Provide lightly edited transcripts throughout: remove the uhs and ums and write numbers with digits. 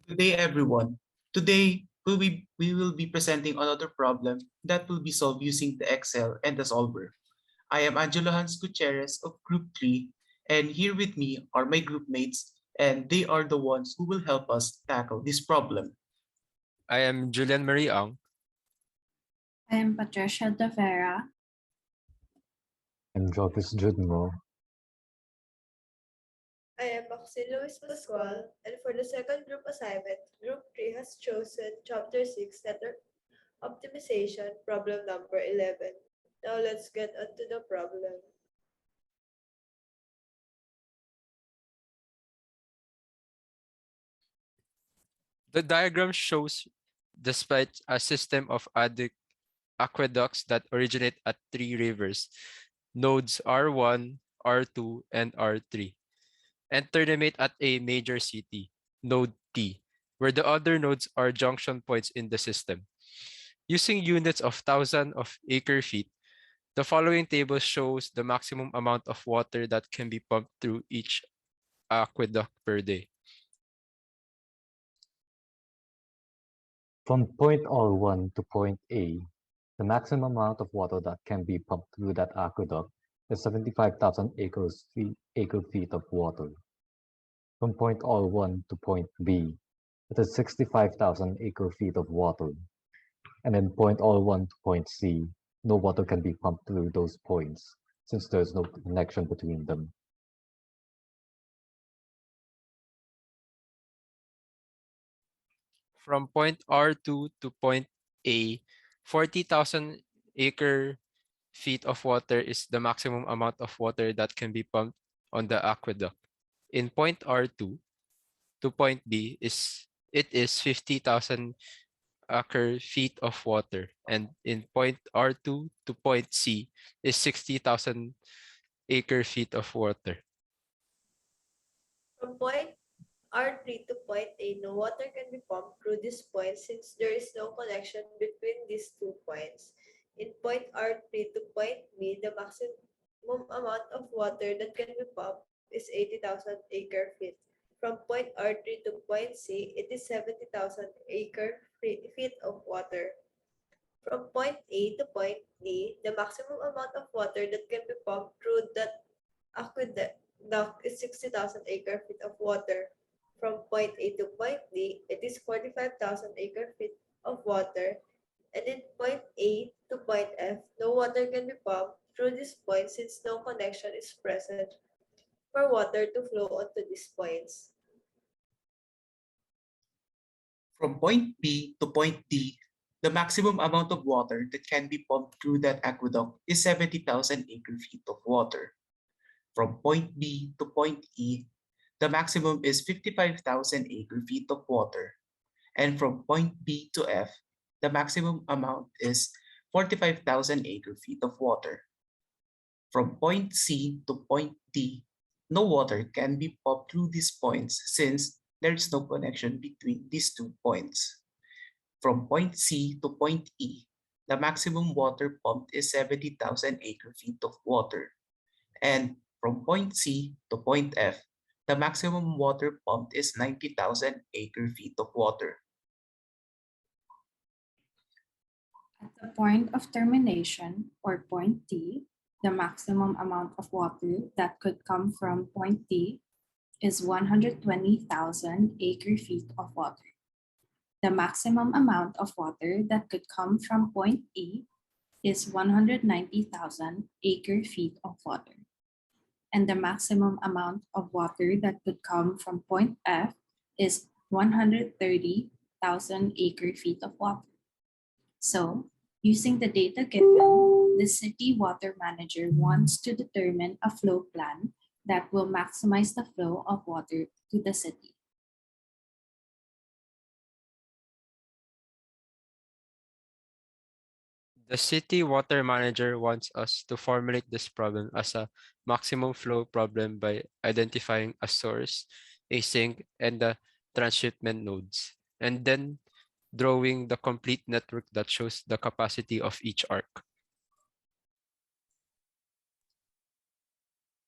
Good day, everyone. Today, we will be presenting another problem that will be solved using the Excel and the solver. I am Angelo Hans Gutierrez of Group 3, and here with me are my group mates, and they are the ones who will help us tackle this problem. I am Julian Marie Ang. I am Patricia De Vera. I'm Jorvis Judmo. I am Maxine Luis Pascual, and for the second group assignment, Group 3 has chosen Chapter 6, Network Optimization, problem number 11. Now let's get onto the problem. The diagram shows despite a system of aqueducts that originate at three rivers, nodes R1, R2, and R3, and terminate at a major city, node T, where the other nodes are junction points in the system. Using units of thousand of acre-feet, the following table shows the maximum amount of water that can be pumped through each aqueduct per day. From point R1 to point A, the maximum amount of water that can be pumped through that aqueduct is 75,000 acre-feet of water. From point R1 to point B, it is 65,000 acre-feet of water. And in point R1 to point C, no water can be pumped through those points since there is no connection between them. From point R2 to point A, 40,000 acre-feet of water is the maximum amount of water that can be pumped on the aqueduct. In point R2 to point B, it is 50,000 acre-feet of water, and in point R2 to point C is 60,000 acre-feet of water. From point R3 to point A, no water can be pumped through this point since there is no connection between these 2 points. In point R3 to point B, the maximum amount of water that can be pumped is 80,000 acre-feet. From point R3 to point C, it is 70,000 acre-feet of water. From point A to point D, the maximum amount of water that can be pumped through that aqueduct is 60,000 acre-feet of water. From point A to point D, it is 45,000 acre-feet of water. And in point A to point F, no water can be pumped through this point since no connection is present for water to flow onto these points. From point B to point D, the maximum amount of water that can be pumped through that aqueduct is 70,000 acre-feet of water. From point B to point E, the maximum is 55,000 acre-feet of water. And from point B to F, the maximum amount is 45,000 acre-feet of water. From point C to point D, no water can be pumped through these points since there is no connection between these 2 points. From point C to point E, the maximum water pumped is 70,000 acre-feet of water. And from point C to point F, the maximum water pumped is 90,000 acre-feet of water. At the point of termination, or point T, the maximum amount of water that could come from point T is 120,000 acre-feet of water. The maximum amount of water that could come from point E is 190,000 acre-feet of water. And the maximum amount of water that could come from point F is 130,000 acre-feet of water. So, using the data given, the city water manager wants to determine a flow plan that will maximize the flow of water to the city. The city water manager wants us to formulate this problem as a maximum flow problem by identifying a source, a sink, and the transshipment nodes, and then drawing the complete network that shows the capacity of each arc.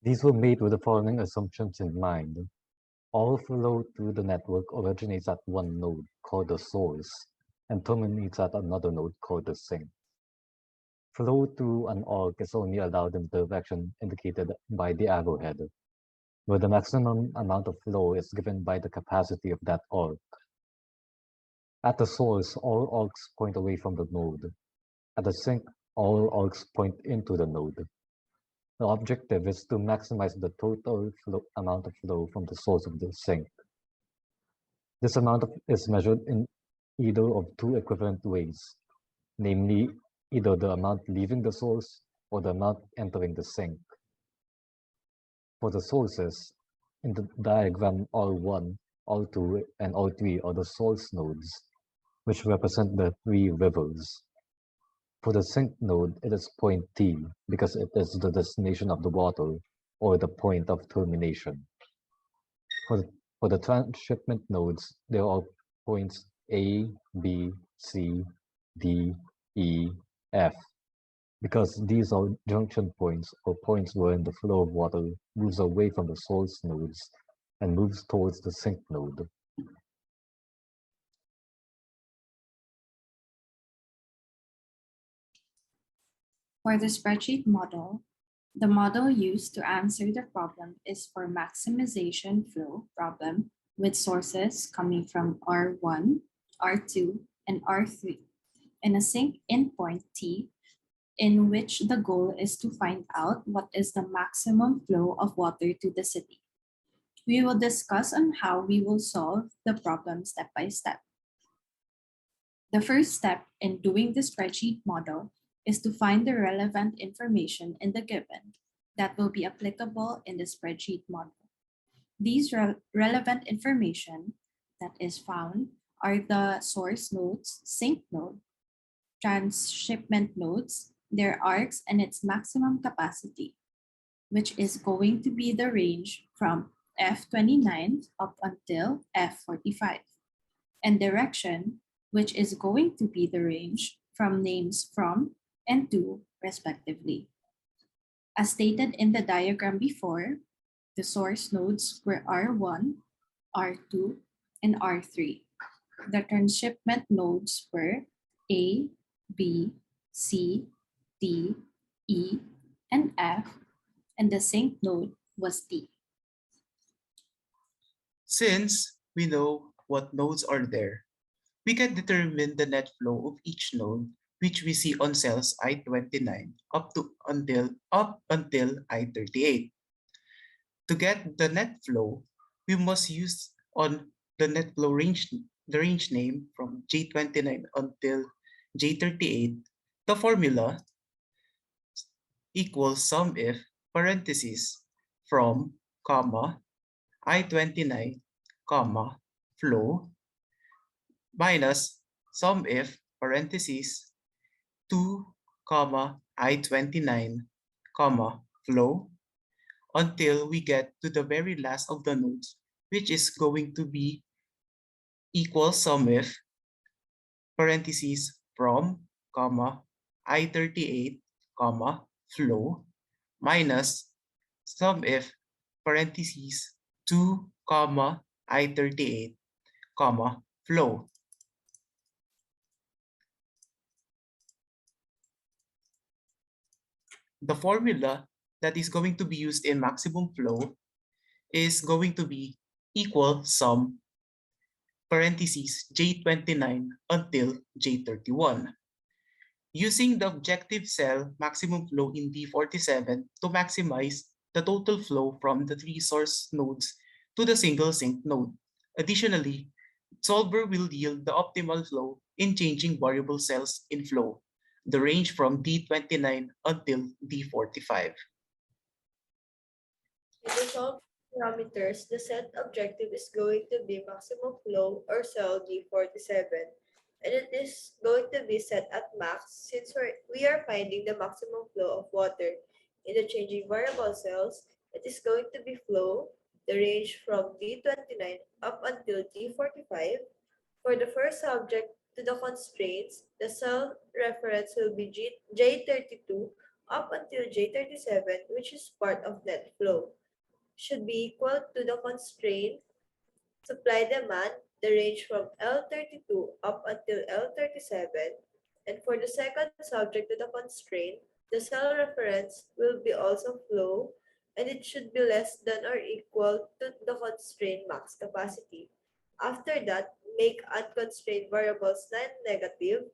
These were made with the following assumptions in mind. All flow through the network originates at one node called the source and terminates at another node called the sink. Flow through an arc is only allowed in the direction indicated by the arrowhead, where the maximum amount of flow is given by the capacity of that arc. At the source, all arcs point away from the node. At the sink, all arcs point into the node. The objective is to maximize the total amount of flow from the source of the sink. This amount is measured in either of two equivalent ways, namely either the amount leaving the source or the amount entering the sink. For the sources, in the diagram R1, R2, and R3 are the source nodes, which represent the three rivers. For the sink node, it is point T because it is the destination of the water or the point of termination. For the transshipment nodes, there are points A, B, C, D, E, F, because these are junction points or points wherein the flow of water moves away from the source nodes and moves towards the sink node. For the spreadsheet model, the model used to answer the problem is for maximization flow problem with sources coming from R1, R2, and R3, and a sink endpoint T, in which the goal is to find out what is the maximum flow of water to the city. We will discuss on how we will solve the problem step by step. The first step in doing the spreadsheet model is to find the relevant information in the given that will be applicable in the spreadsheet model. These relevant information that is found are the source nodes, sink node, transshipment nodes, their arcs, and its maximum capacity, which is going to be the range from F29 up until F45, and direction, which is going to be the range from names from and to, respectively. As stated in the diagram before, the source nodes were R1, R2, and R3. The transshipment nodes were A, B, C, D, E, and F, and the sink node was T. Since we know what nodes are there, we can determine the net flow of each node, which we see on cells I-29 up until I-38. To get the net flow, we must use on the net flow range, the range name from J29 until J38, the formula equals sum if parentheses from comma I-29 comma flow minus sum if parentheses 2 comma I-29 comma flow until we get to the very last of the nodes, which is going to be equal sum if parentheses from comma I-38 comma flow minus sum if parentheses 2 comma I-38 comma flow. The formula that is going to be used in maximum flow is going to be equal sum parentheses J29 until J31. Using the objective cell maximum flow in D47 to maximize the total flow from the three source nodes to the single sink node. Additionally, solver will yield the optimal flow in changing variable cells in flow, the range from D29 until D45. In the solved parameters, the set objective is going to be maximum flow or cell D47, and it is going to be set at max since we are finding the maximum flow of water. In the changing variable cells, it is going to be flow, the range from D29 up until D45. For the first subject to the constraints, the cell reference will be J32 up until J37, which is part of net flow, should be equal to the constraint Supply demand, the range from L32 up until L37, and for the second subject to the constraint, the cell reference will be also flow, and it should be less than or equal to the constraint max capacity. After that, make unconstrained variables non-negative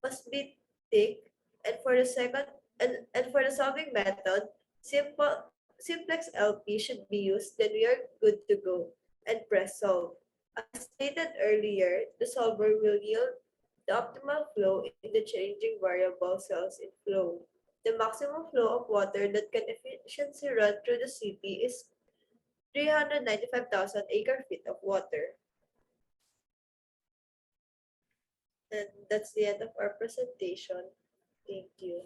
must be thick, and for the second and for the solving method, simplex LP should be used, then we are good to go and press solve. As stated earlier, the solver will yield the optimal flow in the changing variable cells in flow. The maximum flow of water that can efficiently run through the city is 395,000 acre-feet of water. And that's the end of our presentation. Thank you.